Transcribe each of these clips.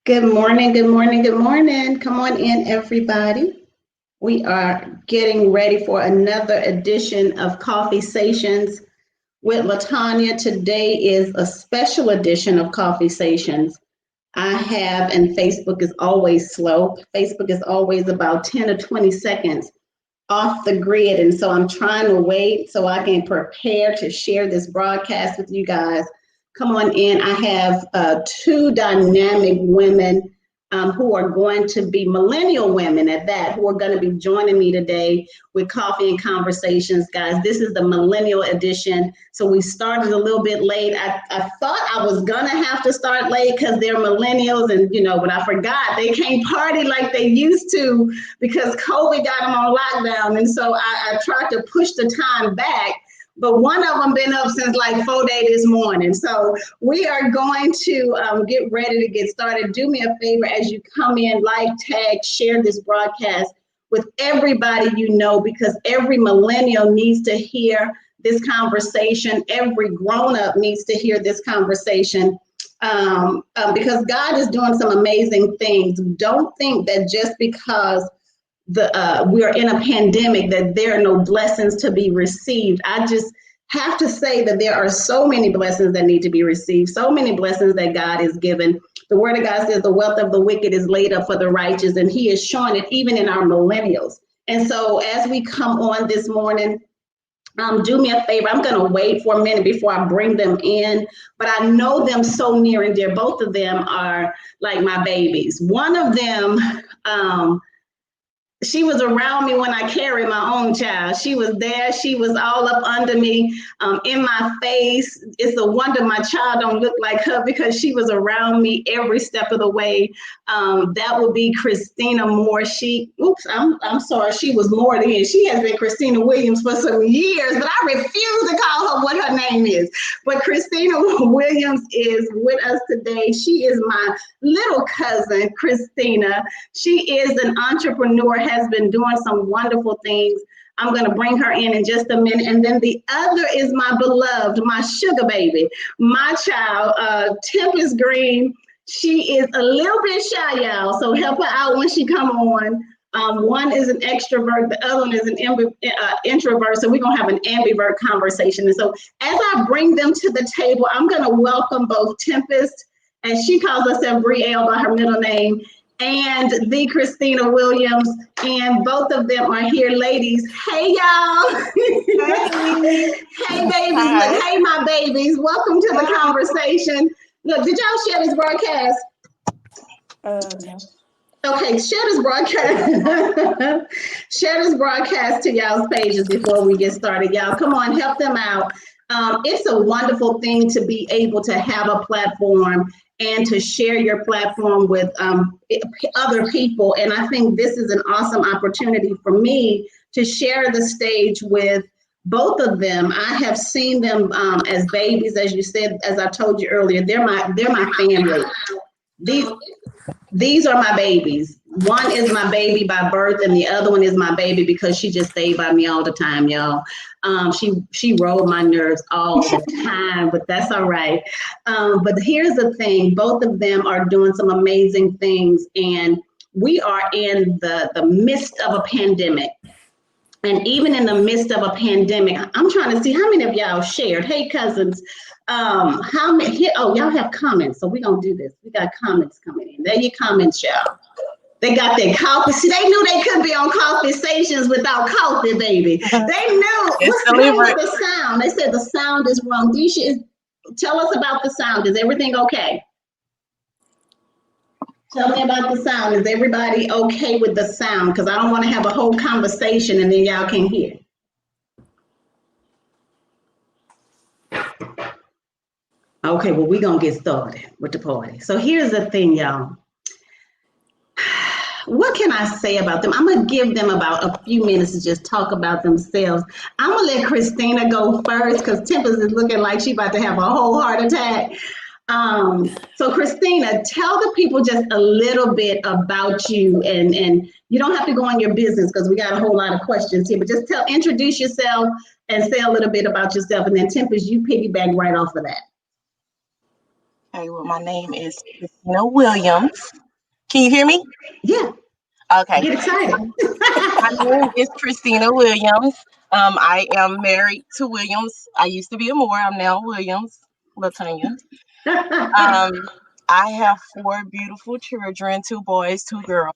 Good morning, good morning, good morning. Come on in, everybody. We are getting ready for another edition of Coffee Sations with Tanya. Today is a special edition of Coffee Sations. I have, and Facebook is always slow. Facebook is always about 10 or 20 seconds off the grid. And so I'm trying to wait so I can prepare to share this broadcast with you guys. Come on in. I have two dynamic women who are going to be millennial women at that, who are going to be joining me today with Coffee and Conversations, guys. This is the millennial edition. So we started a little bit late. I thought I was going to have to start late because they're millennials and, but I forgot they can't party like they used to because COVID got them on lockdown. And so I tried to push the time back. But one of them been up since like 4 days this morning. So we are going to get ready to get started. Do me a favor as you come in, like, tag, share this broadcast with everybody you know, because every millennial needs to hear this conversation. Every grown-up needs to hear this conversation because God is doing some amazing things. Don't think that just because we are in a pandemic that there are no blessings to be received. I just have to say that there are so many blessings that need to be received, so many blessings that God has given. The word of God says the wealth of the wicked is laid up for the righteous, and he is showing it even in our millennials. And so as we come on this morning, do me a favor. I'm going to wait for a minute before I bring them in, but I know them so near and dear. Both of them are like my babies. One of them, she was around me when I carried my own child. She was there. She was all up under me, in my face. It's a wonder my child don't look like her because she was around me every step of the way. That would be Christina Moore. I'm sorry. She was more than. She has been Christina Williams for some years, but I refuse to call her what her name is. But Christina Williams is with us today. She is my little cousin, Christina. She is an entrepreneur, has been doing some wonderful things. I'm going to bring her in just a minute. And then the other is my beloved, my sugar baby, my child, Tempest Green. She is a little bit shy, y'all, so help her out when she come on. One is an extrovert, the other one is an introvert, so we're going to have an ambivert conversation. And so as I bring them to the table, I'm going to welcome both Tempest, and she calls herself Bre'elle by her middle name, and the Christina Williams, and both of them are here. Ladies, hey y'all. Hey. Hey babies. Hi. Look, hey my babies, welcome to the conversation. Look, did y'all share this broadcast? No. Okay, share this broadcast. Share this broadcast to y'all's pages before we get started. Y'all, come on, help them out. It's a wonderful thing to be able to have a platform and to share your platform with other people. And I think this is an awesome opportunity for me to share the stage with both of them. I have seen them as babies, as you said, as I told you earlier. They're my family. These are my babies. One is my baby by birth, and the other one is my baby because she just stayed by me all the time, y'all. She rolled my nerves all the time, but that's all right. But here's the thing: both of them are doing some amazing things, and we are in the midst of a pandemic. And even in the midst of a pandemic, I'm trying to see how many of y'all shared. Hey, cousins, how many here? Oh, y'all have comments, so we're gonna do this. We got comments coming in. There your comments, y'all. They got their coffee. See, they knew they couldn't be on Coffee Stations without coffee, baby. They knew. What's wrong with the sound? They said the sound is wrong. Disha, tell us about the sound. Is everything okay? Tell me about the sound. Is everybody okay with the sound? Because I don't want to have a whole conversation and then y'all can't hear. Okay, well, we're going to get started with the party. So here's the thing, y'all. What can I say about them? I'm going to give them about a few minutes to just talk about themselves. I'm going to let Christina go first because Tempest is looking like she's about to have a whole heart attack. So Christina, tell the people just a little bit about you, and you don't have to go on your business because we got a whole lot of questions here, but just introduce yourself and say a little bit about yourself, and then Tempest, you piggyback right off of that. Okay, well, my name is Christina Williams. Can you hear me? Yeah, Okay. get excited. My name is Christina Williams. I am married to Williams. I used to be a Moore. I'm now Williams, Tanya. Um, I have four beautiful children, two boys, two girls.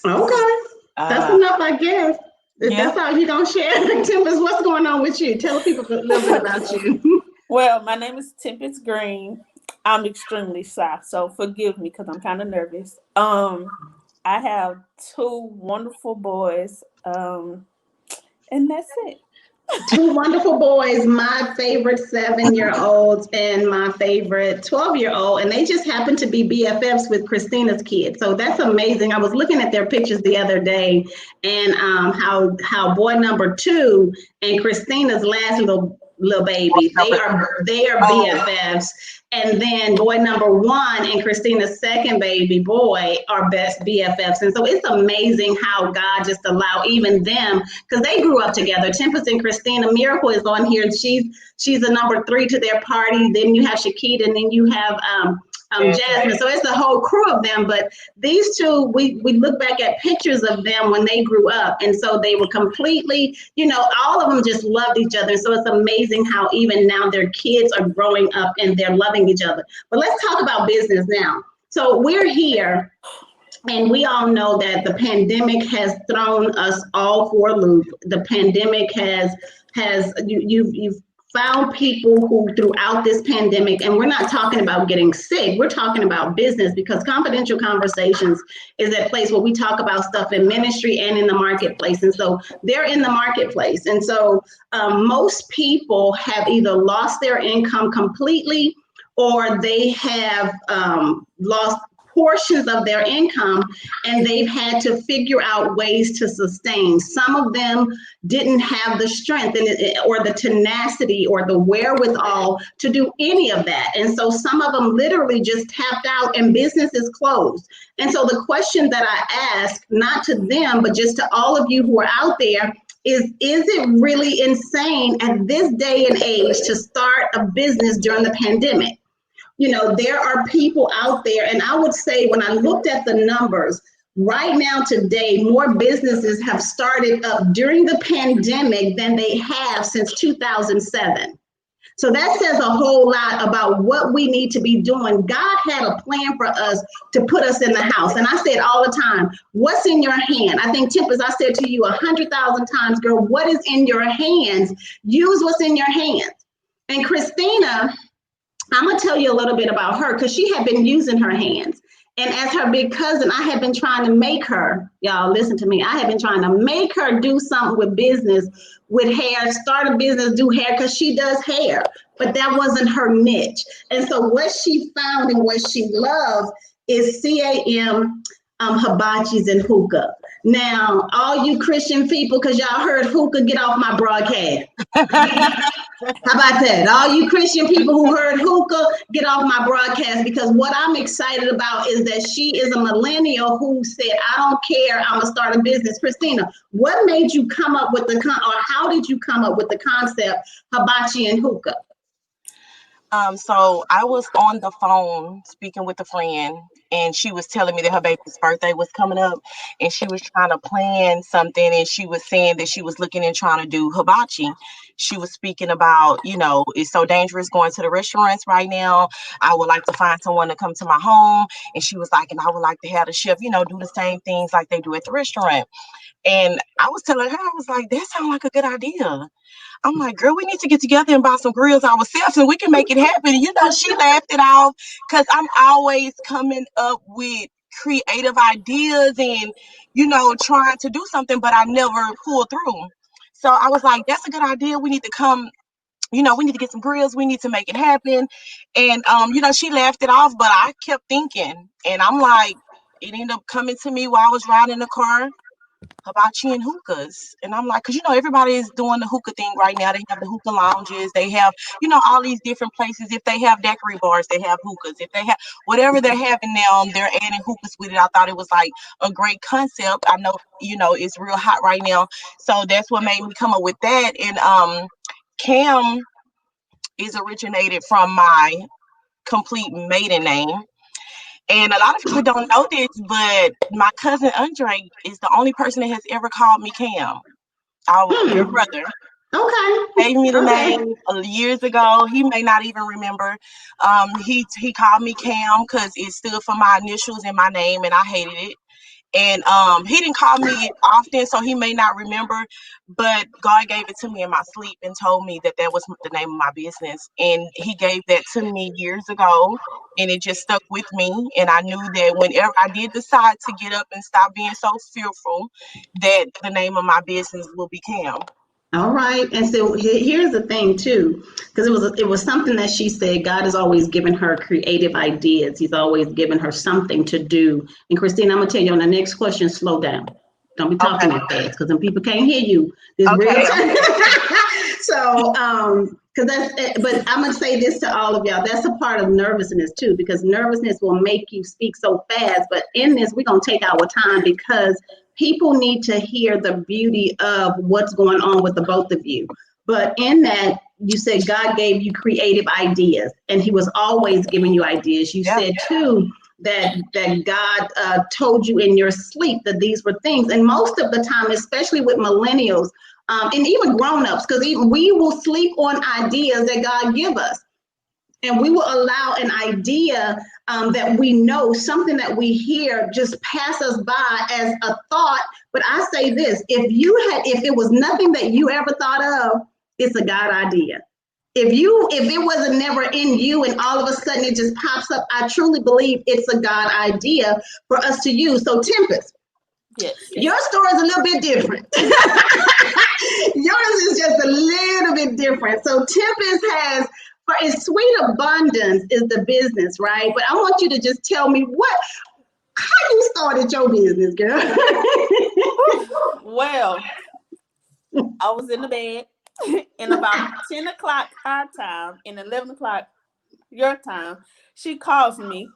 Okay, that's Uh, enough, I guess. If yeah. that's all you don't share, Tempest, what's going on with you? Tell people a little bit about you. Well, my name is Tempest Green. I'm extremely shy, so forgive me because I'm kind of nervous. I have two wonderful boys, and that's it. Two wonderful boys, my favorite 7-year-olds and my favorite 12-year-old, and they just happen to be BFFs with Christina's kids. So that's amazing. I was looking at their pictures the other day, and how boy number 2 and Christina's last little baby, they are Oh, BFFs. And then boy number 1 and Christina's second baby boy are best BFFs. And so it's amazing how God just allowed even them, because they grew up together. Tempest and Christina, Miracle is on here. She's a number 3 to their party. Then you have Shakita, and then you have yes. Jasmine. So it's a whole crew of them. But these two, we look back at pictures of them when they grew up. And so they were completely, all of them just loved each other. So it's amazing how even now their kids are growing up and they're loving each other. But let's talk about business now. So we're here, and we all know that the pandemic has thrown us all for a loop. The pandemic has you've found people who throughout this pandemic, and we're not talking about getting sick, we're talking about business, because Confidential Conversations is that place where we talk about stuff in ministry and in the marketplace. And so they're in the marketplace. And so most people have either lost their income completely, or they have lost portions of their income, and they've had to figure out ways to sustain. Some of them didn't have the strength or the tenacity or the wherewithal to do any of that. And so some of them literally just tapped out and business is closed. And so the question that I ask, not to them, but just to all of you who are out there, is it really insane at this day and age to start a business during the pandemic? There are people out there, and I would say when I looked at the numbers, right now today, more businesses have started up during the pandemic than they have since 2007. So that says a whole lot about what we need to be doing. God had a plan for us to put us in the house. And I said all the time, what's in your hand? I think, Tempest, I said to you 100,000 times, girl, what is in your hands? Use what's in your hands. And Christina, I'm going to tell you a little bit about her, because she had been using her hands. And as her big cousin, I had been trying to make her, y'all listen to me, I had been trying to make her do something with business, with hair, start a business, do hair, because she does hair. But that wasn't her niche. And so what she found and what she loves is C.A.M. Hibachis and hookah. Now, all you Christian people, because y'all heard hookah, get off my broadcast. How about that? All you Christian people who heard hookah, get off my broadcast, because what I'm excited about is that she is a millennial who said, I don't care, I'm gonna start a business. Christina, what made you come up with or how did you come up with the concept hibachi and hookah? So I was on the phone speaking with a friend, and she was telling me that her baby's birthday was coming up, and she was trying to plan something, and she was saying that she was looking and trying to do hibachi. She was speaking about, it's so dangerous going to the restaurants right now. I would like to find someone to come to my home, and she was like, and I would like to have the chef, do the same things like they do at the restaurant. And I was telling her, I was like, that sounds like a good idea. I'm like, girl, we need to get together and buy some grills ourselves and we can make it happen. She laughed it off, because I'm always coming up with creative ideas and, trying to do something, but I never pull through. So I was like, that's a good idea. We need to come, we need to get some grills. We need to make it happen. And, she laughed it off, but I kept thinking, and I'm like, it ended up coming to me while I was riding in the car. Hibachi and hookahs. And I'm like, because everybody is doing the hookah thing right now. They have the hookah lounges, they have, all these different places. If they have daiquiri bars, they have hookahs. If they have whatever they're having now, they're adding hookahs with it. I thought it was like a great concept. I know, it's real hot right now. So that's what made me come up with that. And C.A.M, is originated from my complete maiden name. And a lot of people don't know this, but my cousin Andre is the only person that has ever called me Cam. Your brother Okay. gave me the Okay. name years ago. He may not even remember. He called me Cam because it stood for my initials in my name, and I hated it. And he didn't call me often, so he may not remember, but God gave it to me in my sleep and told me that that was the name of my business. And he gave that to me years ago, and it just stuck with me. And I knew that whenever I did decide to get up and stop being so fearful, that the name of my business will be Cam. All right. And so here's the thing too, because it was something that she said. God has always given her creative ideas. He's always given her something to do. And Christina, I'm gonna tell you on the next question, slow down. Don't be talking Okay. that fast because then people can't hear you. This real Okay. time. So because but I'm gonna say this to all of y'all. That's a part of nervousness too, because nervousness will make you speak so fast. But in this, we're gonna take our time because people need to hear the beauty of what's going on with the both of you. But in that, you said God gave you creative ideas, and He was always giving you ideas. You Yeah. said too that God told you in your sleep that these were things, and most of the time, especially with millennials, and even grown-ups, because even we will sleep on ideas that God give us. And we will allow an idea that we know, something that we hear, just pass us by as a thought. But I say this: if it was nothing that you ever thought of, it's a God idea. If it wasn't never in you, and all of a sudden it just pops up, I truly believe it's a God idea for us to use. So, Tempest, Yes. your story is a little bit different. Yours is just a little bit different. So Tempest has, for its sweet abundance is the business, right? But I want you to just tell me how you started your business, girl. Well, I was in the bed in about 10 o'clock our time and 11 o'clock your time. She calls me.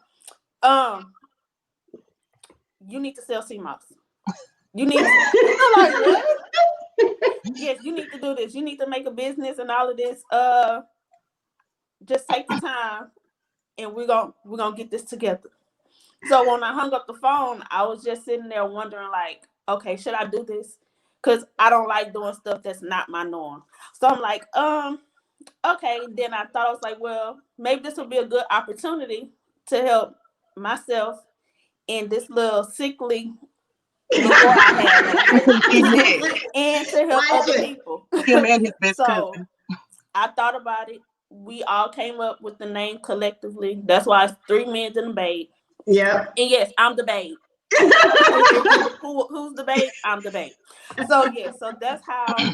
You need to sell CMOS. You need to. I'm like, what? Yes, you need to do this. You need to make a business and all of this. Just take the time and we're gonna get this together. So when I hung up the phone, I was just sitting there wondering, like, okay, should I do this? Because I don't like doing stuff that's not my norm. So I'm like, okay. Then I thought, I was like, well, maybe this would be a good opportunity to help myself in this little sickly little boy I have over here, and to help Watch other it. people. Him and his best So cousin. I thought about it. We all came up with the name collectively. That's why it's 3 men and a babe. Yep. And yes, I'm the babe. Who's the babe? I'm the babe. So yeah, so that's how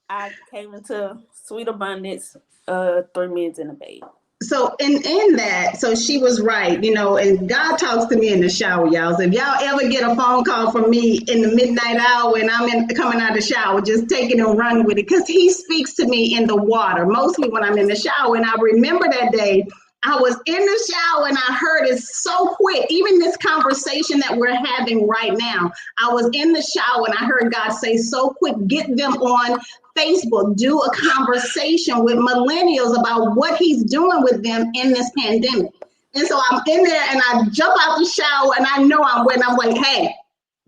I came into Sweet Abundance, 3 men and a babe. So in that, so she was right, and God talks to me in the shower, y'all. So if y'all ever get a phone call from me in the midnight hour and coming out of the shower, just take it and run with it, because He speaks to me in the water, mostly when I'm in the shower. And I remember that day I was in the shower and I heard it so quick. Even this conversation that we're having right now, I was in the shower and I heard God say so quick, get them on Facebook, do a conversation with millennials about what He's doing with them in this pandemic. And so I'm in there and I jump out the shower and I know I'm wet. And I'm like, hey,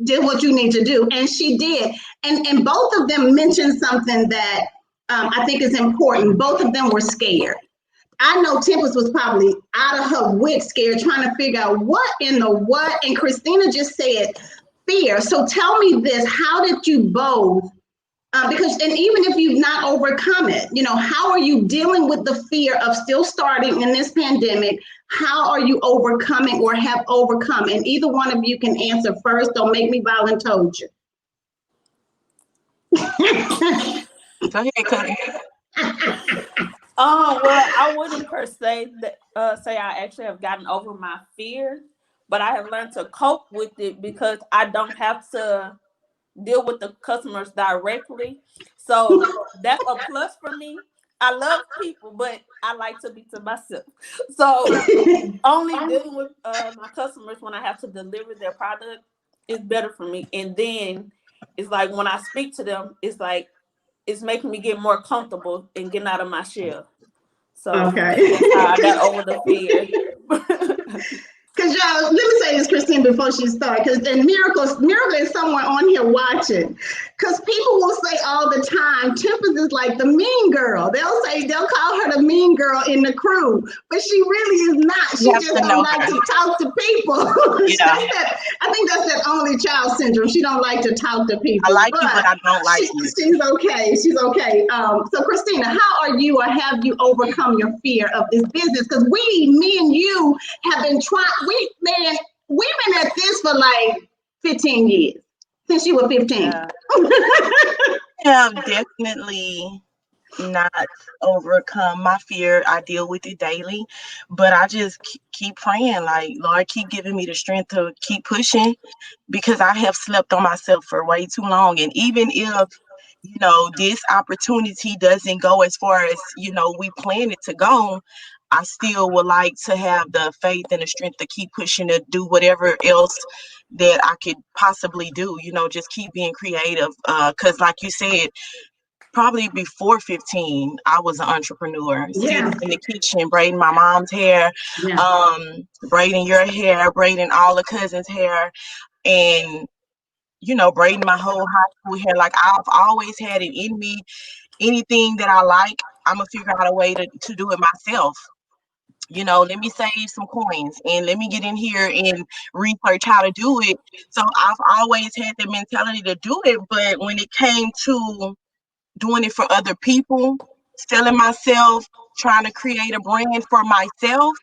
did what you need to do. And she did. And both of them mentioned something that I think is important. Both of them were scared. I know Tempest was probably out of her wits, scared, trying to figure out what in the what. And Christina just said fear. So tell me this: how did you both? Because, and even if you've not overcome it, how are you dealing with the fear of still starting in this pandemic? How are you overcoming or have overcome? And either one of you can answer first. Don't make me volunteer you. Go ahead, cousin. Well, I wouldn't per se say I actually have gotten over my fear, but I have learned to cope with it because I don't have to deal with the customers directly. So that's a plus for me. I love people, but I like to be to myself. So only dealing with my customers when I have to deliver their product is better for me. And then it's like when I speak to them, it's like it's making me get more comfortable and getting out of my shell. So Okay. that's how I got over the fear. Because y'all, let me say this, Christine, before she starts, because then Miracle is somewhere on here watching. Because people will say all the time, Tempest is like the mean girl. They'll call her the mean girl in the crew, but she really is not. You She have just to don't know like her. to talk to people. Yeah. I think that's that only child syndrome. She don't like to talk to I people, like you, but but I don't like you. she's okay. She's okay. So Christina, how are you, or have you overcome your fear of this business? Because me and you have been trying. We've been at this for like 15 years, since you were 15. Yeah. I have definitely not overcome my fear. I deal with it daily, but I just keep praying, like, Lord, keep giving me the strength to keep pushing, because I have slept on myself for way too long. And even if, this opportunity doesn't go as far as, we plan it to go, I still would like to have the faith and the strength to keep pushing, to do whatever else that I could possibly do, just keep being creative. Because like you said, probably before 15, I was an entrepreneur, Yeah, sitting in the kitchen, braiding my mom's hair, yeah. braiding your hair, braiding all the cousins' hair, and, braiding my whole high school hair. Like, I've always had it in me. Anything that I like, I'm going to figure out a way to do it myself. Let me save some coins and let me get in here and research how to do it. So I've always had the mentality to do it. But when it came to doing it for other people, selling myself, trying to create a brand for myself,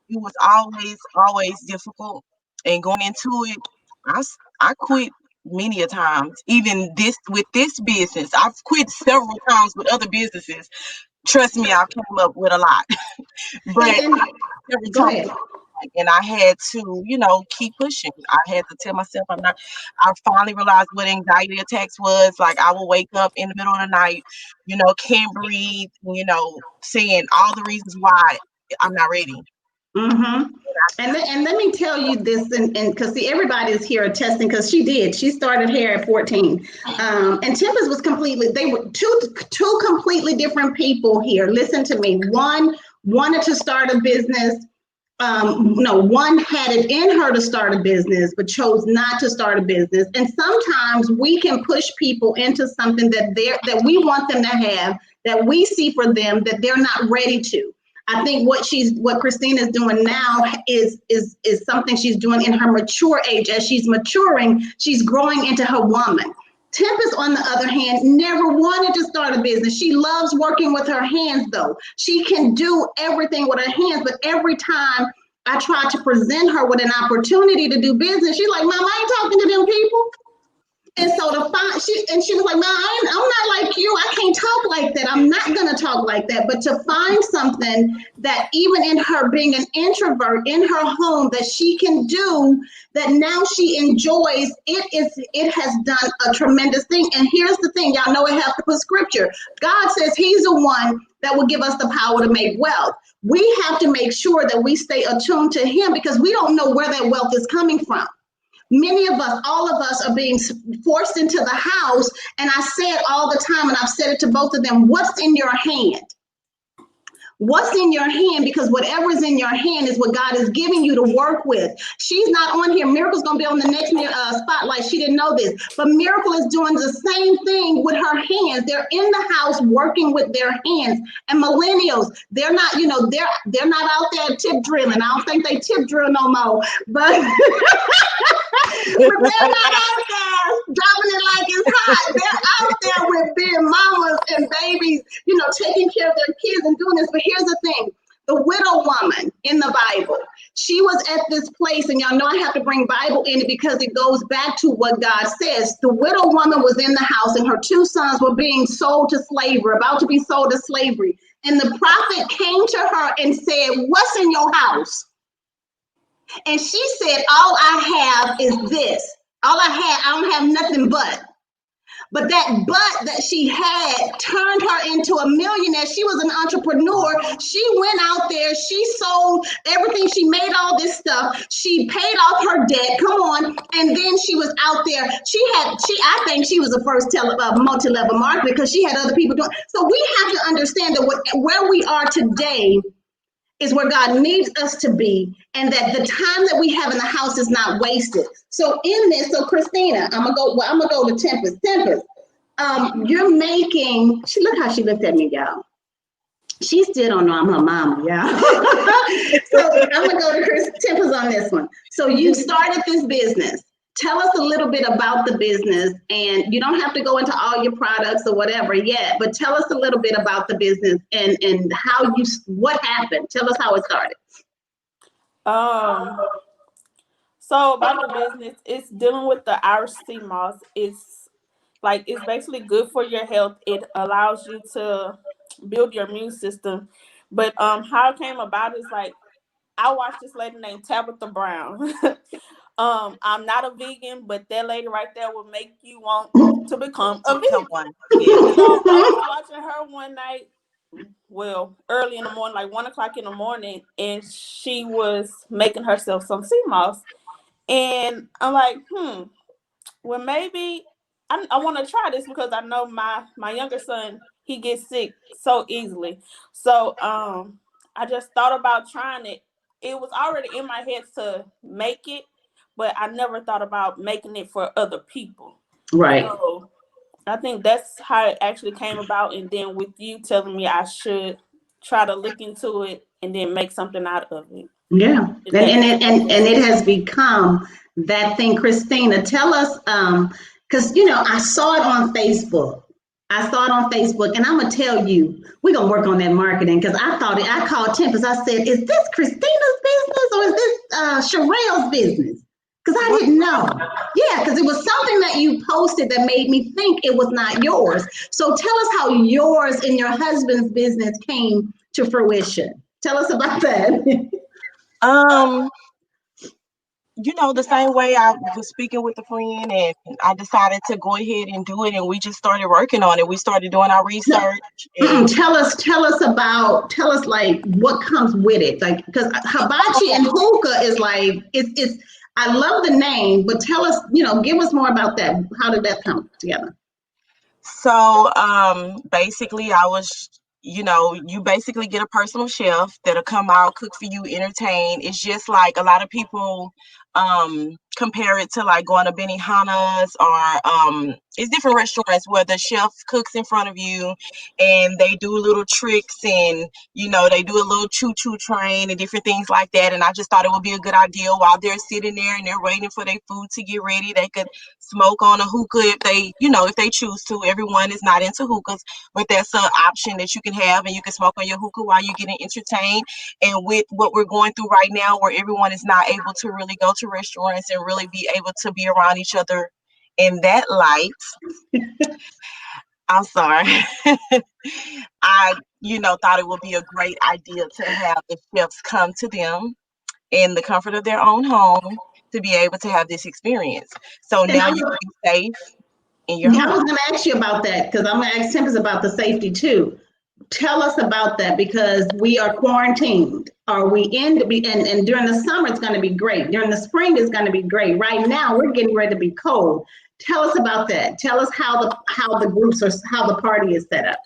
it was always difficult. And going into it, I quit many a times. Even with this business, I've quit several times with other businesses. Trust me, I've came up with a lot. But And every go time, ahead. and I had to, keep pushing. I had to tell myself I'm not. I finally realized what anxiety attacks was. Like, I will wake up in the middle of the night, can't breathe, saying all the reasons why I'm not ready. Mm-hmm. And let me tell you this, and because see, everybody is here attesting, because she started hair at 14, and Tempest was they were two completely different people here. Listen to me. One wanted to start a business. No, one had it in her to start a business, but chose not to start a business. And sometimes we can push people into something that we want them to have, that we see for them that they're not ready to. I think what Christina's doing now is something she's doing in her mature age. As she's maturing, she's growing into her woman. Tempest, on the other hand, never wanted to start a business. She loves working with her hands, though. She can do everything with her hands, but every time I try to present her with an opportunity to do business, she's like, Mom, I ain't talking to them people. And so she was like, "Man, I'm not like you. I can't talk like that. I'm not gonna talk like that." But to find something that, even in her being an introvert in her home, that she can do, that now she enjoys, it has done a tremendous thing. And here's the thing, y'all know I have to put scripture. God says He's the one that will give us the power to make wealth. We have to make sure that we stay attuned to Him, because we don't know where that wealth is coming from. Many of us, all of us, are being forced into the house. And I say it all the time, and I've said it to both of them: what's in your hand? What's in your hand? Because whatever's in your hand is what God is giving you to work with. She's not on here. Miracle's going to be on the next spotlight. She didn't know this, but Miracle is doing the same thing with her hands. They're in the house working with their hands. And millennials, they're not, they're not out there tip drilling. I don't think they tip drill no more, but but they're not out there dropping it like it's hot. They're out there with being mamas and babies, taking care of their kids and doing this. But here's the thing: the widow woman in the Bible, she was at this place, and y'all know I have to bring Bible in it because it goes back to what God says. The widow woman was in the house, and her two sons were being sold to slavery, about to be sold to slavery. And the prophet came to her and said, "What's in your house?" And she said, "All I have is this. I don't have nothing but." but that butt that she had turned her into a millionaire. She was an entrepreneur. She went out there, she sold everything, she made all this stuff, she paid off her debt. Come on, and then she was out there. I think she was the first multi-level marketer because she had other people doing. So we have to understand that where we are today is where God needs us to be, and that the time that we have in the house is not wasted. So in this, so Christina, I'm gonna go to Tempest. Tempest, you're making. Look how she looked at me, y'all. She still don't know I'm her mama, y'all. So I'm gonna go to Tempest on this one. So you started this business. Tell us a little bit about the business, and you don't have to go into all your products or whatever yet, but tell us a little bit about the business and what happened. Tell us how it started. So about the business, it's dealing with the Irish sea moss. It's basically good for your health. It allows you to build your immune system. But how it came about is like I watched this lady named Tabitha Brown. I'm not a vegan, but that lady right there will make you want to become a vegan. Yeah. So I was watching her one night, well, early in the morning, like 1 o'clock in the morning, and she was making herself some sea moss. And I'm like, well, maybe I want to try this because I know my younger son, he gets sick so easily. So I just thought about trying it. It was already in my head to make it, but I never thought about making it for other people. Right. So I think that's how it actually came about. And then with you telling me I should try to look into it and then make something out of it. Yeah, and it has become that thing. Christina, tell us, because I saw it on Facebook. And I'm gonna tell you, we're gonna work on that marketing because I called Tempest. I said, "Is this Christina's business or is this Sherelle's business?" Because I didn't know. Yeah, because it was something that you posted that made me think it was not yours. So tell us how yours and your husband's business came to fruition. Tell us about that. The same way I was speaking with a friend and I decided to go ahead and do it, and we just started working on it. We started doing our research. And tell us like what comes with it. Like, because Hibachi and Hookah is like, it's I love the name, but tell us, give us more about that. How did that come together? So basically I was, you basically get a personal chef that'll come out, cook for you, entertain. It's just like a lot of people compare it to like going to Benihana's or it's different restaurants where the chef cooks in front of you and they do little tricks and they do a little choo-choo train and different things like that. And I just thought it would be a good idea while they're sitting there and they're waiting for their food to get ready, they could smoke on a hookah if they choose to. Everyone is not into hookahs, but that's an option that you can have, and you can smoke on your hookah while you're getting entertained. And with what we're going through right now, where everyone is not able to really go to restaurants and really be able to be around each other in that light, I'm sorry. I, thought it would be a great idea to have the chefs come to them in the comfort of their own home to be able to have this experience. So now you can be safe in your home. I was going to ask you about that because I'm going to ask Tempest about the safety too. Tell us about that because we are quarantined. Are we in? And during the summer, it's going to be great. During the spring, it's going to be great. Right now, we're getting ready to be cold. Tell us about that. Tell us how the party is set up.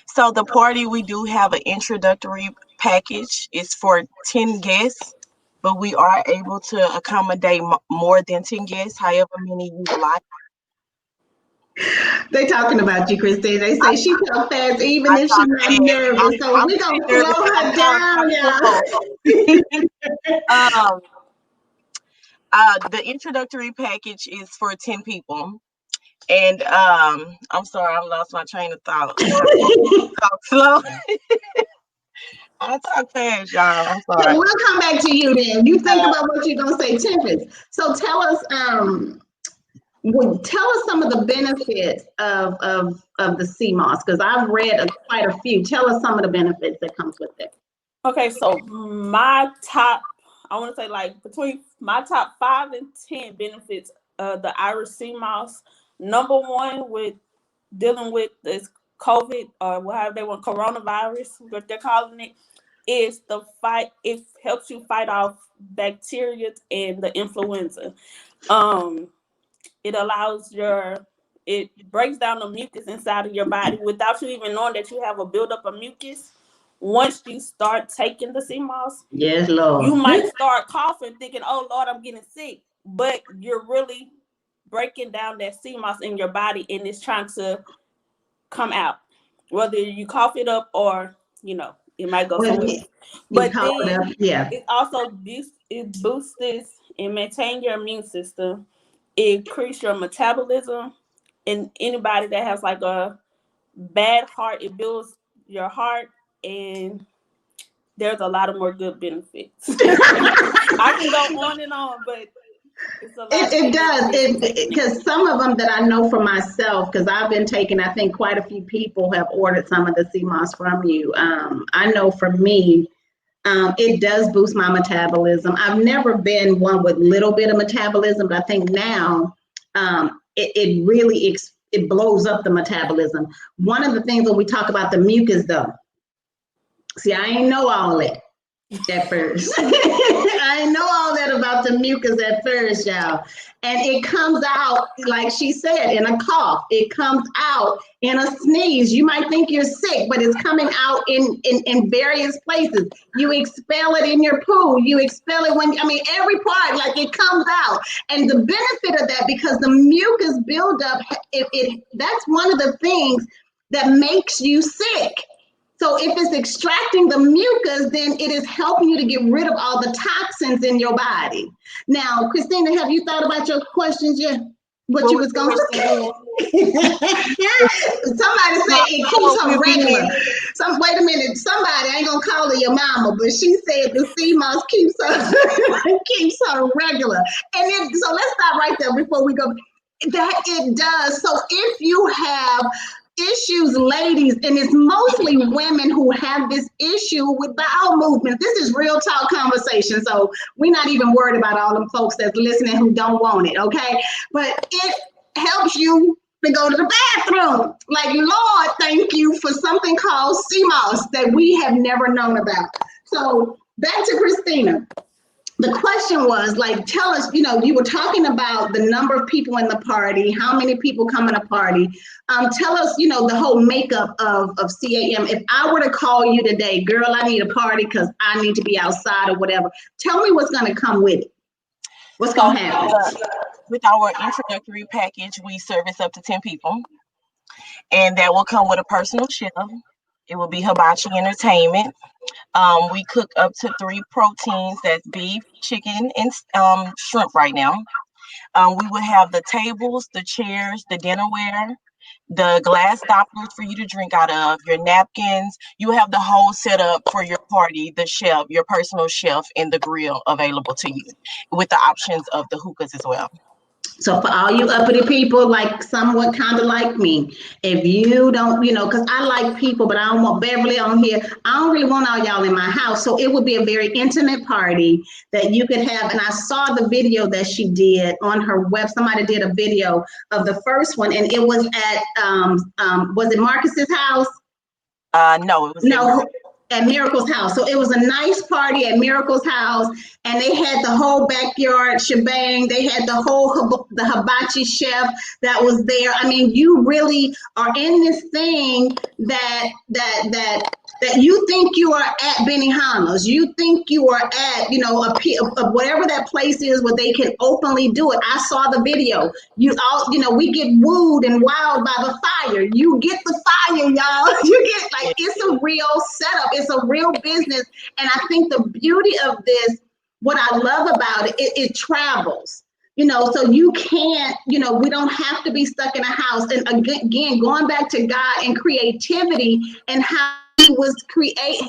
So the party, we do have an introductory package. It's for 10 guests, but we are able to accommodate more than 10 guests, however many you would like. They talking about you, Christine. They say she talk fast even if she's not nervous. So we're going to slow her down, y'all. The introductory package is for 10 people. And I'm sorry, I lost my train of thought. Talk slow. I talk fast, y'all. I'm sorry. We'll come back to you then. You think about what you're gonna say, Tempest. So tell us some of the benefits of the sea moss because I've read quite a few. Tell us some of the benefits that comes with it. Okay, so my top, I want to say like between my top 5 and 10 benefits of the Irish sea moss. Number one with dealing with this COVID or whatever they want, coronavirus, what they're calling it, is the fight. It helps you fight off bacteria and the influenza. Um, it allows it breaks down the mucus inside of your body without you even knowing that you have a buildup of mucus. Once you start taking the sea moss, yes, Lord, you might start coughing, thinking, "Oh Lord, I'm getting sick," but you're really breaking down that sea moss in your body, and it's trying to come out, whether you cough it up or it might go somewhere else. you But call it then up, yeah. it also boosts this and maintain your immune system. It increase your metabolism, and anybody that has like a bad heart, it builds your heart, and there's a lot of more good benefits. I can go on and on, but it's a lot of It good benefits does, to taking it. because some of them that I know for myself, because I've been taking, I think quite a few people have ordered some of the CMOS from you. I know for me, it does boost my metabolism. I've never been one with little bit of metabolism, but I think now it really it blows up the metabolism. One of the things when we talk about the mucus, though, see, I ain't know all that at first. I know all that about the mucus at first, y'all. And it comes out, like she said, in a cough. It comes out in a sneeze. You might think you're sick, but it's coming out in various places. You expel it in your poo. You expel it every part, like it comes out. And the benefit of that, because the mucus buildup, that's one of the things that makes you sick. So if it's extracting the mucus, then it is helping you to get rid of all the toxins in your body. Now, Christina, have you thought about your questions yet? What you was going to say? Somebody said it keeps her regular. Wait a minute. Somebody, I ain't going to call her your mama, but she said the sea moss keeps her, keeps her regular. So let's stop right there before we go. That it does. So if you have issues, ladies, and it's mostly women who have this issue with bowel movements. This is real talk conversation, so we're not even worried about all them folks that's listening who don't want it, okay? But it helps you to go to the bathroom. Like, Lord, thank you for something called CMOS that we have never known about. So back to Christina. The question was, like, tell us, you were talking about the number of people in the party, how many people come in a party. Tell us, the whole makeup of C.A.M. If I were to call you today, girl, I need a party because I need to be outside or whatever. Tell me what's going to come with it. What's going to happen? With our introductory package, we service up to 10 people, and that will come with a personal chef. It will be Hibachi Entertainment. We cook up to 3 proteins, that's beef, chicken, and shrimp right now. We will have the tables, the chairs, the dinnerware, the glass stoppers for you to drink out of, your napkins. You have the whole setup for your party, the chef, your personal chef, and the grill available to you, with the options of the hookahs as well. So for all you uppity people, like somewhat kind of like me, if you don't, because I like people, but I don't want Beverly on here. I don't really want all y'all in my house. So it would be a very intimate party that you could have. And I saw the video that she did on her web. Somebody did a video of the first one, and it was at, was it Marcus's house? No, it was at Miracle's house. So it was a nice party at Miracle's house, and they had the whole backyard shebang. They had the hibachi chef that was there. I mean, you really are in this thing that you think you are at Benihana's. You think you are at, a whatever that place is where they can openly do it. I saw the video. We get wooed and wowed by the fire. You get the fire, y'all. You get, like, it's a real setup. It's a real business. And I think the beauty of this, what I love about it travels. So you can't, we don't have to be stuck in a house. And again, going back to God and creativity and how he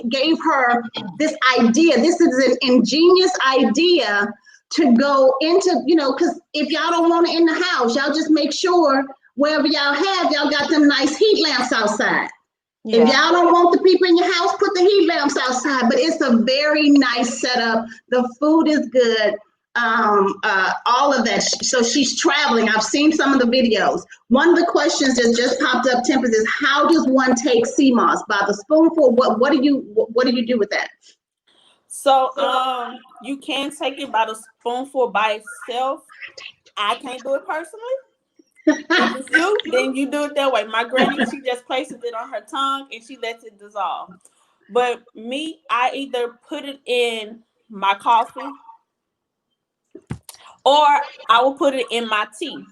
gave her this idea. This is an ingenious idea to go into, because if y'all don't want it in the house, y'all just make sure wherever y'all have, y'all got them nice heat lamps outside. Yeah. If y'all don't want the people in your house, put the heat lamps outside. But it's a very nice setup. The food is good. all of that. So she's traveling. I've seen some of the videos. One of the questions that just popped up, Tempest, is how does one take sea moss? By the spoonful? What do you do with that? So you can take it by the spoonful by itself. I can't do it personally. If it's you, then you do it that way. My granny, she just places it on her tongue and she lets it dissolve. But me, I either put it in my coffee or I will put it in my tea.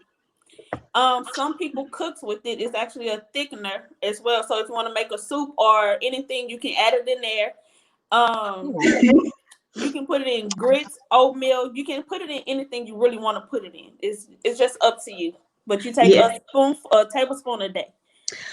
Some people cooks with it. It's actually a thickener as well. So if you want to make a soup or anything, you can add it in there. You can put it in grits, oatmeal. You can put it in anything you really want to put it in. It's just up to you. But you take a tablespoon a day.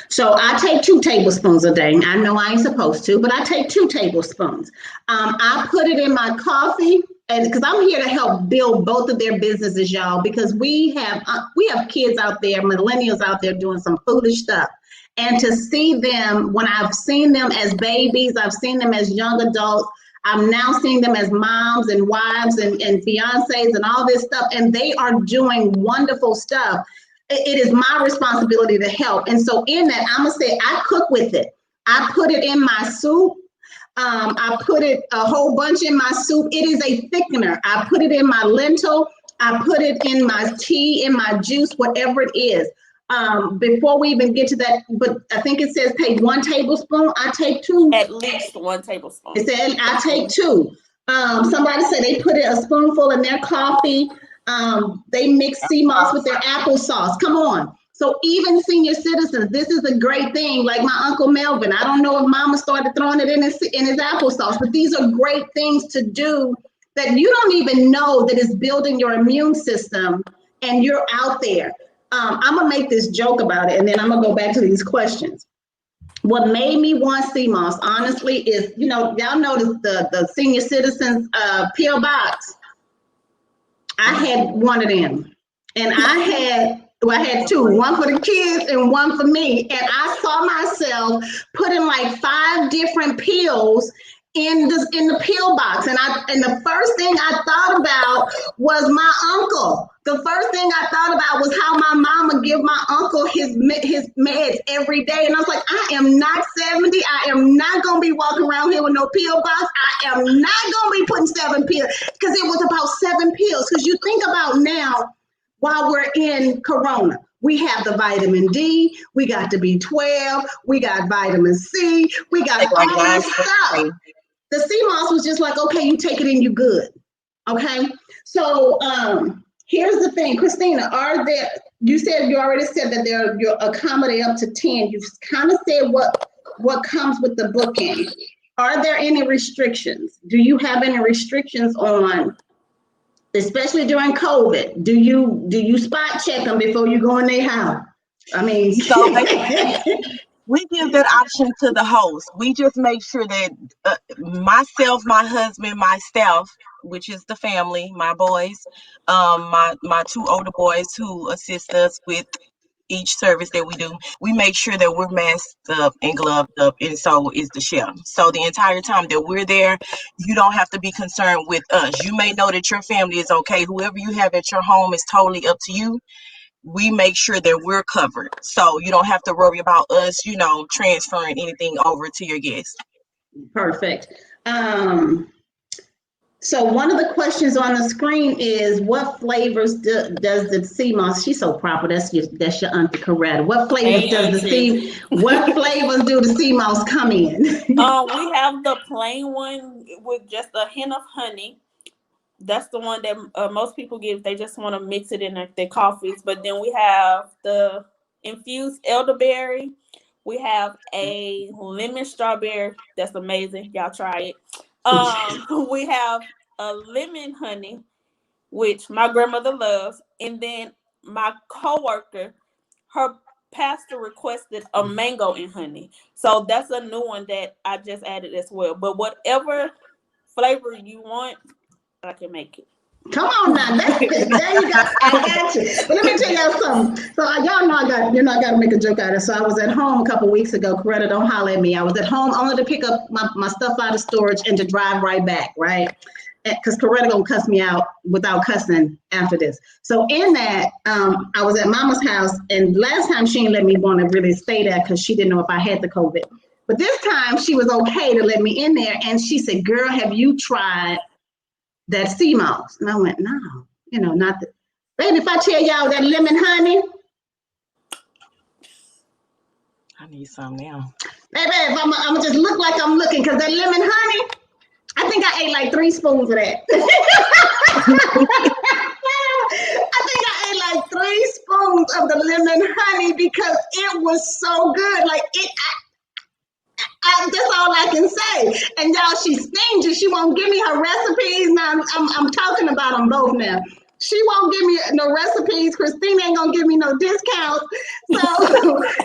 So I take 2 tablespoons a day. I know I ain't supposed to, but I take 2 tablespoons. I put it in my coffee, and because I'm here to help build both of their businesses, y'all. Because we have kids out there, millennials out there doing some foolish stuff, and to see them when I've seen them as babies, I've seen them as young adults. I'm now seeing them as moms and wives and fiancés and all this stuff, and they are doing wonderful stuff. It is my responsibility to help. And so in that, I'm gonna say I cook with it. I put it in my soup. I put it a whole bunch in my soup. It is a thickener. I put it in my lentil. I put it in my tea, in my juice, whatever it is. Before we even get to that, but I think it says take 1 tablespoon. I take 2. At least 1 tablespoon. It said I take 2. Somebody said they put a spoonful in their coffee. They mix sea moss with their applesauce. Come on. So even senior citizens, this is a great thing. Like my Uncle Melvin, I don't know if Mama started throwing it in his applesauce, but these are great things to do that you don't even know that is building your immune system, and you're out there. I'm gonna make this joke about it, and then I'm gonna go back to these questions. What made me want sea moss, honestly, is y'all notice the senior citizens PO box. I had one of them, and I had 2, one for the kids and one for me. And I saw myself putting like 5 different pills in the pill box. And the first thing I thought about was my uncle. The first thing I thought about was how my mama give my uncle his meds every day. And I was like, I am not 70. I am not going to be walking around here with no pill box. I am not going to be putting 7 pills, because it was about 7 pills. Because you think about now, while we're in Corona, we have the vitamin D, we got the B12, we got vitamin C, we got all this stuff. The sea moss was just like, okay, you take it and you good. Okay. So here's the thing, Christina, you already said that you accommodate up to 10. You've kind of said what comes with the bookend. Are there any restrictions? Do you have any restrictions on, especially during COVID? Do you spot check them before you go in their house? I mean, so we give that option to the host. We just make sure that myself, my husband, my staff, which is the family, my boys, my 2 older boys who assist us with each service that we do, we make sure that we're masked up and gloved up, and so is the chef. So the entire time that we're there, you don't have to be concerned with us. You may know that your family is okay. Whoever you have at your home is totally up to you. We make sure that we're covered, so you don't have to worry about us, transferring anything over to your guests. Perfect. So one of the questions on the screen is, what flavors does the sea moss? She's so proper. That's your Auntie Coretta. What flavors What flavors do the sea moss come in? We have the plain one with just a hint of honey. That's the one that most people get if they just want to mix it in their coffees. But then we have the infused elderberry. We have a lemon strawberry. That's amazing. Y'all try it. We have a lemon honey, which my grandmother loves. And then my coworker, her pastor requested a mango and honey. So that's a new one that I just added as well. But whatever flavor you want, I can make it. Come on now, there you go. I got you. But let me tell y'all something. So y'all know I got to make a joke out of it. So I was at home a couple weeks ago. Coretta, don't holler at me. I was at home only to pick up my stuff out of storage and to drive right back, right? because Coretta gonna cuss me out without cussing after this. So in that, I was at Mama's house, and last time she didn't let me want to really stay there because she didn't know if I had the COVID. But this time she was okay to let me in there, and she said, "Girl, have you tried that sea moss?" And I went, "No, not the." Baby, if I tell y'all that lemon honey, I need some now. baby, if I'm gonna just look like I'm looking, because that lemon honey, I think I ate like 3 spoons of that. I think I ate like 3 spoons of the lemon honey because it was so good. Like that's all I can say. And y'all, she's stingy. She won't give me her recipes. Now I'm talking about them both now. She won't give me no recipes. Christina ain't gonna give me no discounts. So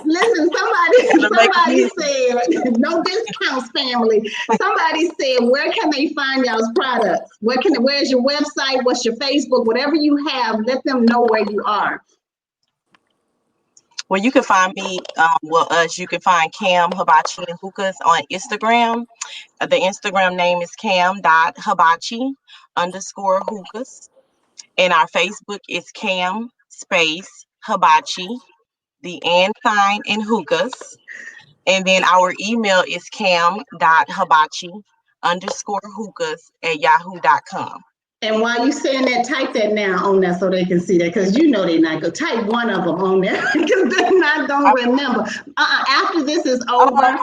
listen, somebody said no discounts, family. Somebody said, where can they find y'all's products? Where's your website? What's your Facebook? Whatever you have, let them know where you are. Well, you can find me, you can find C.A.M, Hibachi, and Hookahs on Instagram. The Instagram name is cam.hibachi_hookahs. And our Facebook is C.A.M space Hibachi, the and sign in hookahs. And then our email is cam.hibachi_hookahs@yahoo.com. And while you saying that, type that now on there so they can see that, because they're not going to type one of them on there because they're not going to remember. After this is over,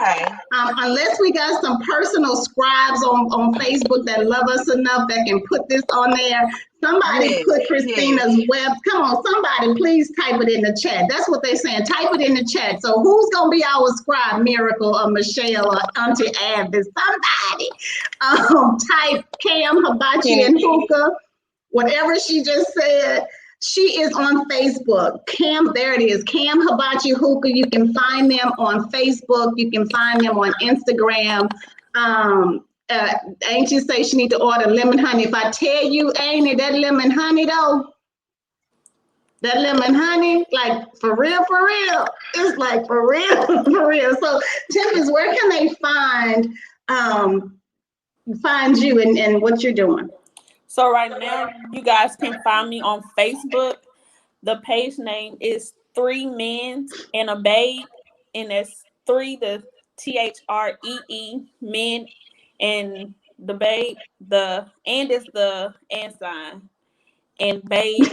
unless we got some personal scribes on Facebook that love us enough that can put this on there. Somebody put Christina's web. Come on, somebody please type it in the chat. That's what they're saying. Type it in the chat. So who's going to be our scribe, Miracle or Michelle or Auntie Avis? Somebody type C.A.M, Hibachi, and Hookah. Whatever she just said, she is on Facebook. C.A.M, there it is. C.A.M, Hibachi, Hookah. You can find them on Facebook. You can find them on Instagram. Ain't you say she need to order lemon honey? If I tell you, ain't it that lemon honey though? That lemon honey, like for real, it's like for real, for real. So, Tempest, where can they find you and what you're doing? So right now, you guys can find me on Facebook. The page name is 3 Men and a Babe, and that's 3 the THREE men and the babe, the and is the and sign, and babe.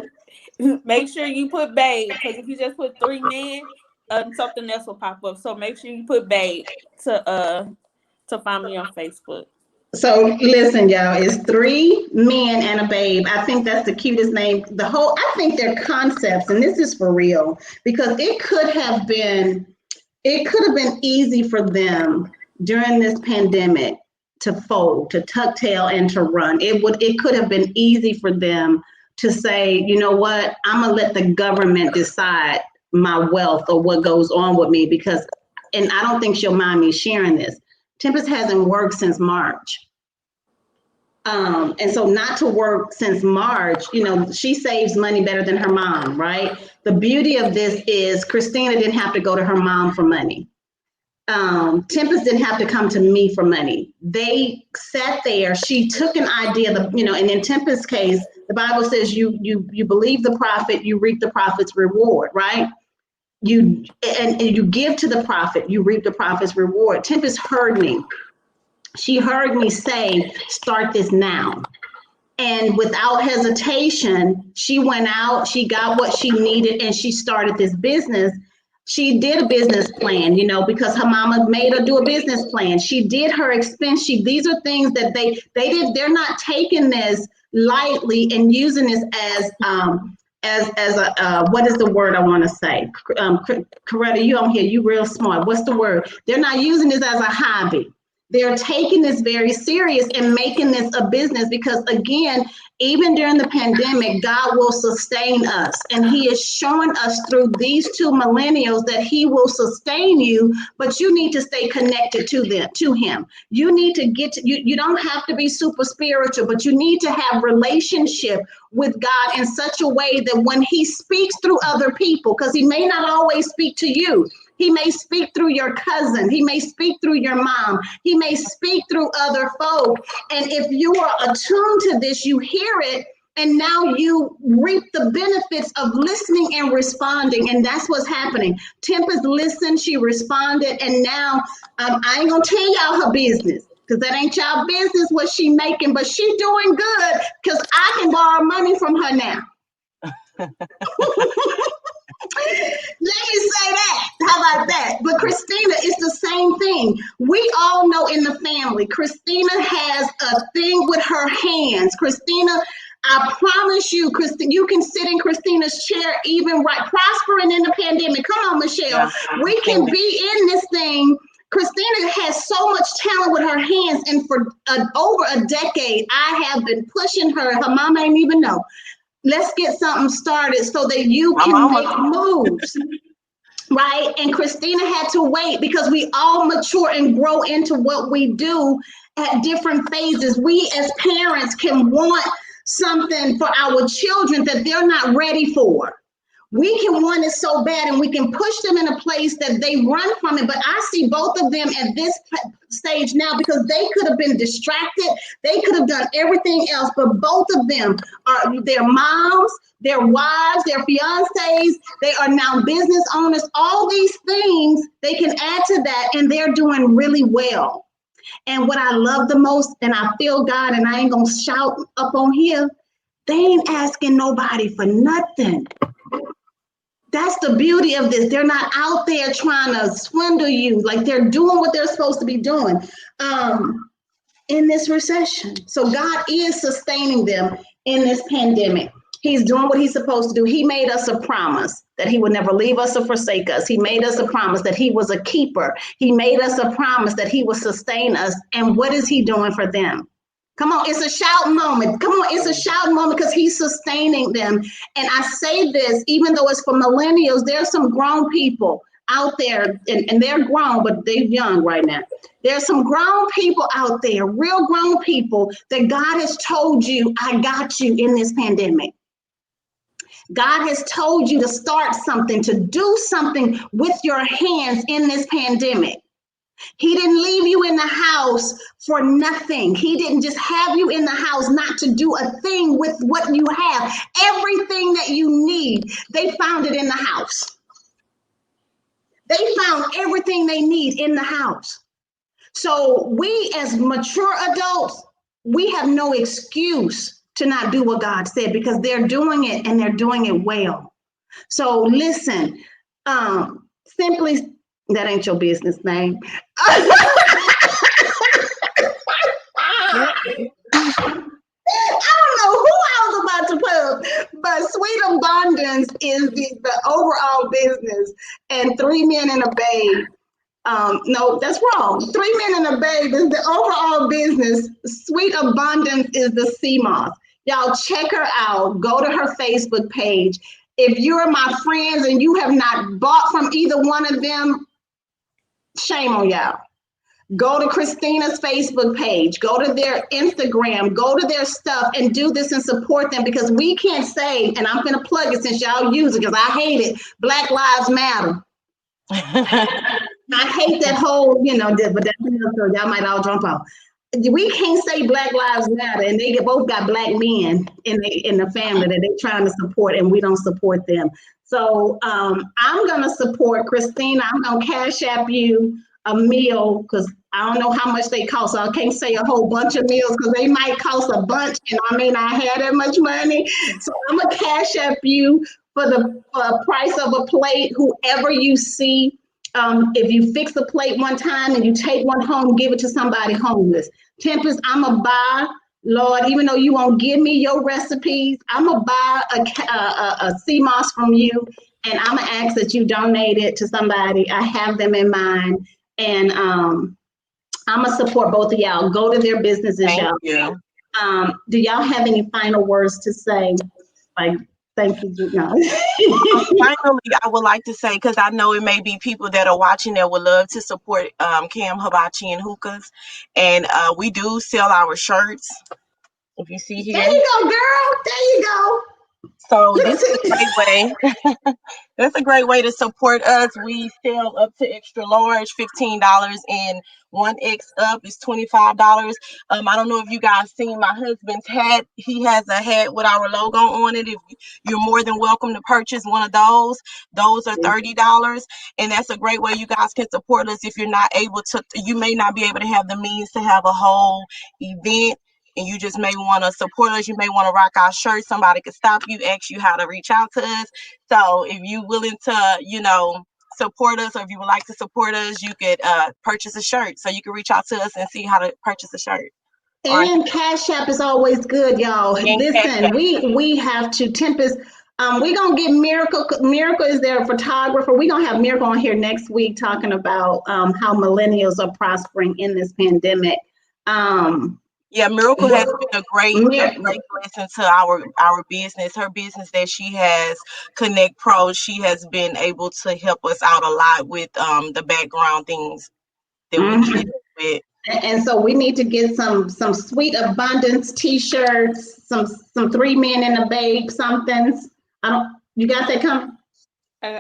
Make sure you put babe, because if you just put 3 men, something else will pop up. So make sure you put babe to find me on Facebook. So listen, y'all, it's 3 Men and a Babe. I think that's the cutest name. I think they're concepts, and this is for real, because it could have been easy for them during this pandemic to fold, to tuck tail, and to run. It could have been easy for them to say, you know what, I'm gonna let the government decide my wealth or what goes on with me, because, and I don't think she'll mind me sharing this, Tempest hasn't worked since March. And so not to work since March, she saves money better than her mom, right? The beauty of this is Christina didn't have to go to her mom for money. Tempest didn't have to come to me for money. They sat there. She took an idea, and in Tempest's case, the Bible says you believe the prophet, you reap the prophet's reward, right? You give to the prophet, you reap the prophet's reward. Tempest heard me. She heard me say, start this now. And without hesitation, she went out, she got what she needed, and she started this business. She did a business plan, because her mama made her do a business plan. She did her expense sheet. These are things that they did. They're not taking this lightly and using this as a what is the word I want to say? Coretta, you on here, you real smart. What's the word? They're not using this as a hobby. They're taking this very serious and making this a business, because again, even during the pandemic, God will sustain us. And he is showing us through these 2 millennials that he will sustain you, but you need to stay connected to him. You need to you don't have to be super spiritual, but you need to have relationship with God in such a way that when he speaks through other people, because he may not always speak to you, He may speak through your cousin. He may speak through your mom. He may speak through other folk. And if you are attuned to this, you hear it, and now you reap the benefits of listening and responding. And that's what's happening. Tempest listened, she responded, and now I ain't gonna tell y'all her business, because that ain't y'all business what she making, but she doing good because I can borrow money from her now. Let me say that. How about that? But Christina, it's the same thing. We all know in the family, Christina has a thing with her hands. Christina, I promise you, Christina, you can sit in Christina's chair even right, prospering in the pandemic. Come on, Michelle. Yeah, we can be in this thing. Christina has so much talent with her hands, and for over a decade, I have been pushing her. Her mama ain't even know. Let's get something started so that you can make moves, right? And Christina had to wait because we all mature and grow into what we do at different phases. We as parents can want something for our children that they're not ready for. We can want it so bad, and we can push them in a place that they run from it. But I see both of them at this stage now because they could have been distracted. They could have done everything else, but both of them are their moms, their wives, their fiancés. They are now business owners. All these things they can add to that, and they're doing really well. And what I love the most, and I feel God, and I ain't gonna shout up on here, they ain't asking nobody for nothing. That's the beauty of this. They're not out there trying to swindle you. Like, they're doing what they're supposed to be doing in this recession. So God is sustaining them in this pandemic. He's doing what he's supposed to do. He made us a promise that he would never leave us or forsake us. He made us a promise that he was a keeper. He made us a promise that he would sustain us. And what is he doing for them? Come on, it's a shout moment. Come on, it's a shout moment because he's sustaining them. And I say this, even though it's for millennials, there's some grown people out there, and they're grown, but they're young right now. There's some grown people out there, real grown people, that God has told you, I got you in this pandemic. God has told you to start something, to do something with your hands in this pandemic. He didn't leave you in the house for nothing. He didn't just have you in the house not to do a thing with what you have. Everything that you need, they found it in the house. They found everything they need in the house. So we as mature adults, we have no excuse to not do what God said because they're doing it and they're doing it well. So listen, simply, that ain't your business name. I don't know who I was about to put, but Sweet Abundance is the overall business, and 3 Men and a Babe. No, that's wrong. 3 Men and a Babe is the overall business. Sweet Abundance is the C.A.M. Y'all check her out. Go to her Facebook page. If you're my friends and you have not bought from either one of them, shame on y'all. Go to Christina's Facebook page, go to their Instagram, go to their stuff and do this and support them, because we can't say, and I'm going to plug it since y'all use it because I hate it, Black Lives Matter. I hate that whole, but that's so y'all might all jump off. We can't say Black Lives Matter and they both got black men in the family that they're trying to support, and we don't support them. So I'm going to support Christina. I'm going to Cash App you a meal because I don't know how much they cost. So I can't say a whole bunch of meals because they might cost a bunch and I may not have that much money. So I'm going to Cash App you for the price of a plate, whoever you see. If you fix a plate one time and you take one home, give it to somebody homeless. Tempest, I'm a buy, Lord, even though you won't give me your recipes, I'm going to buy a CMOS from you, and I'm going to ask that you donate it to somebody. I have them in mind, and I'm going to support both of y'all. Go to their businesses, Thank y'all. you. Do y'all have any final words to say? Like, thank you. No. Finally, I would like to say, because I know it may be people that are watching that would love to support C.A.M, Hibachi, and Hookahs. And we do sell our shirts. If you see here. There you go, girl. There you go. So this is a great way. That's a great way to support us. We sell up to extra large, $15, and 1X up is $25. I don't know if you guys seen my husband's hat. He has a hat with our logo on it. If you're more than welcome to purchase one of those are $30, and that's a great way you guys can support us. If you're not able to, you may not be able to have the means to have a whole event, and you just may want to support us. You may want to rock our shirts. Somebody could stop you, ask you how to reach out to us. So if you're willing to, support us, or if you would like to support us, you could purchase a shirt. So you can reach out to us and see how to purchase a shirt. And Cash App is always good, y'all. And Listen, we have to Tempest. We're gonna get Miracle. Miracle is their photographer. We're gonna have Miracle on here next week talking about how millennials are prospering in this pandemic. Yeah, Miracle has been a great blessing to our business. Her business that she has, Connect Pro, she has been able to help us out a lot with the background things that we did with. And so we need to get some sweet abundance t-shirts, some 3 men and a babe somethings. You got that coming?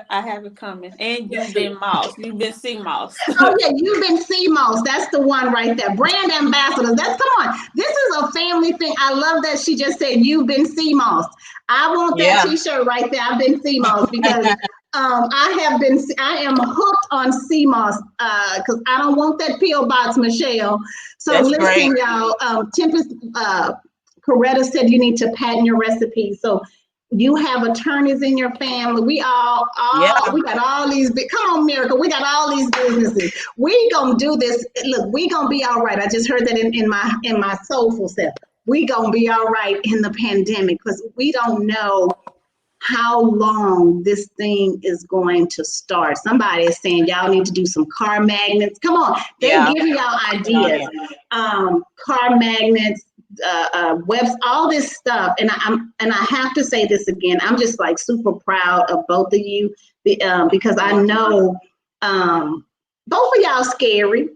I have it coming. And you've been Moss. You've been C.A.M. Oh yeah, you've been C.A.M. That's the one right there. Brand ambassadors. Come on. This is a family thing. I love that she just said you've been C.A.M. I want that t-shirt right there. I've been C.A.M. because I am hooked on C.A.M. because I don't want that P.O. box, Michelle. So that's listen, great. y'all. Tempest Coretta said you need to patent your recipe. So you have attorneys in your family. We got all these big, come on, Miracle. We got all these businesses. We gonna do this. Look, we gonna be all right. I just heard that in my soulful self. We gonna be all right in the pandemic because we don't know how long this thing is going to start. Somebody is saying y'all need to do some car magnets. Come on, they're giving y'all ideas. Car magnets, webs, all this stuff. And I have to say this again. I'm just like super proud of both of you because I know both of y'all scary.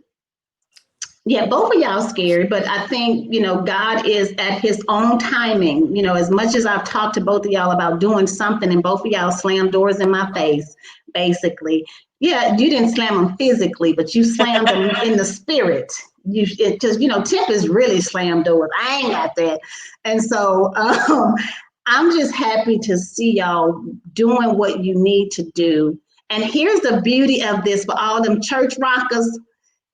Yeah, both of y'all scary, but I think, God is at his own timing. As much as I've talked to both of y'all about doing something and both of y'all slammed doors in my face, basically. Yeah, you didn't slam them physically, but you slammed them in the spirit. Tip is really slammed doors. I ain't got that. And so I'm just happy to see y'all doing what you need to do. And here's the beauty of this for all them church rockers.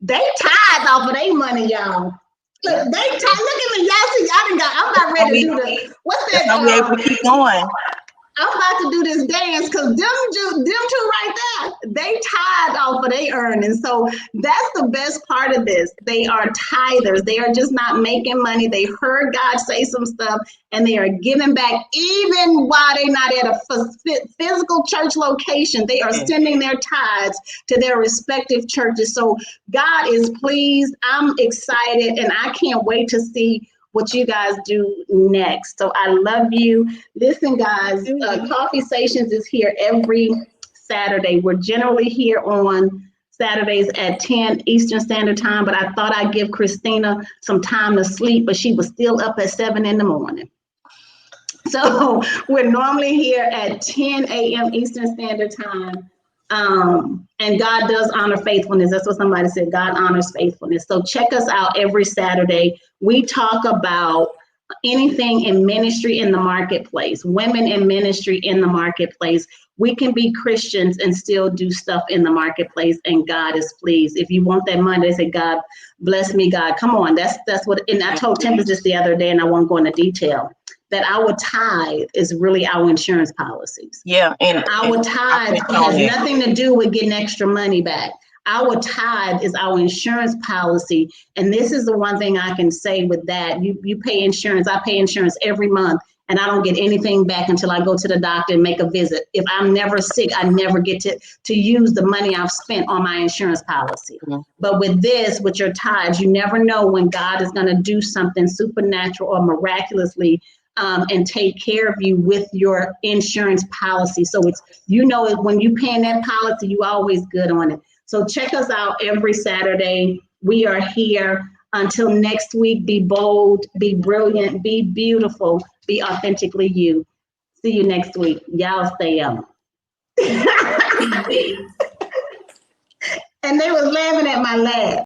They tithe off of their money, y'all. Look, they tithe. Look at me, y'all see. I'm not ready to do the. What's that? That's how we able to keep going. I'm about to do this dance because them two right there, they tithe off of their earnings. So that's the best part of this. They are tithers. They are just not making money. They heard God say some stuff and they are giving back even while they're not at a physical church location. They are sending their tithes to their respective churches. So God is pleased. I'm excited and I can't wait to see what you guys do next. So I love you. Listen, guys, Coffee Sations is here every Saturday. We're generally here on Saturdays at 10 Eastern Standard Time, but I thought I'd give Christina some time to sleep, but she was still up at 7 in the morning. So we're normally here at 10 a.m. Eastern Standard Time. And God does honor faithfulness. That's what somebody said. God honors faithfulness. So check us out every Saturday. We talk about anything in ministry in the marketplace, women in ministry in the marketplace. We can be Christians and still do stuff in the marketplace, and God is pleased. If you want that money, they say, God bless me, God. Come on. That's what, and I told Tempest just the other day, and I won't go into detail, that our tithe is really our insurance policies. Yeah. And our tithe has nothing to do with getting extra money back. Our tithe is our insurance policy. And this is the one thing I can say with that. You pay insurance. I pay insurance every month and I don't get anything back until I go to the doctor and make a visit. If I'm never sick, I never get to use the money I've spent on my insurance policy. Mm-hmm. But with your tithes, you never know when God is going to do something supernatural or miraculously and take care of you with your insurance policy. So it's, when you paying that policy, you always good on it. So check us out every Saturday. We are here until next week. Be bold, be brilliant, be beautiful, be authentically you. See you next week. Y'all stay on. And they was laughing at my laugh.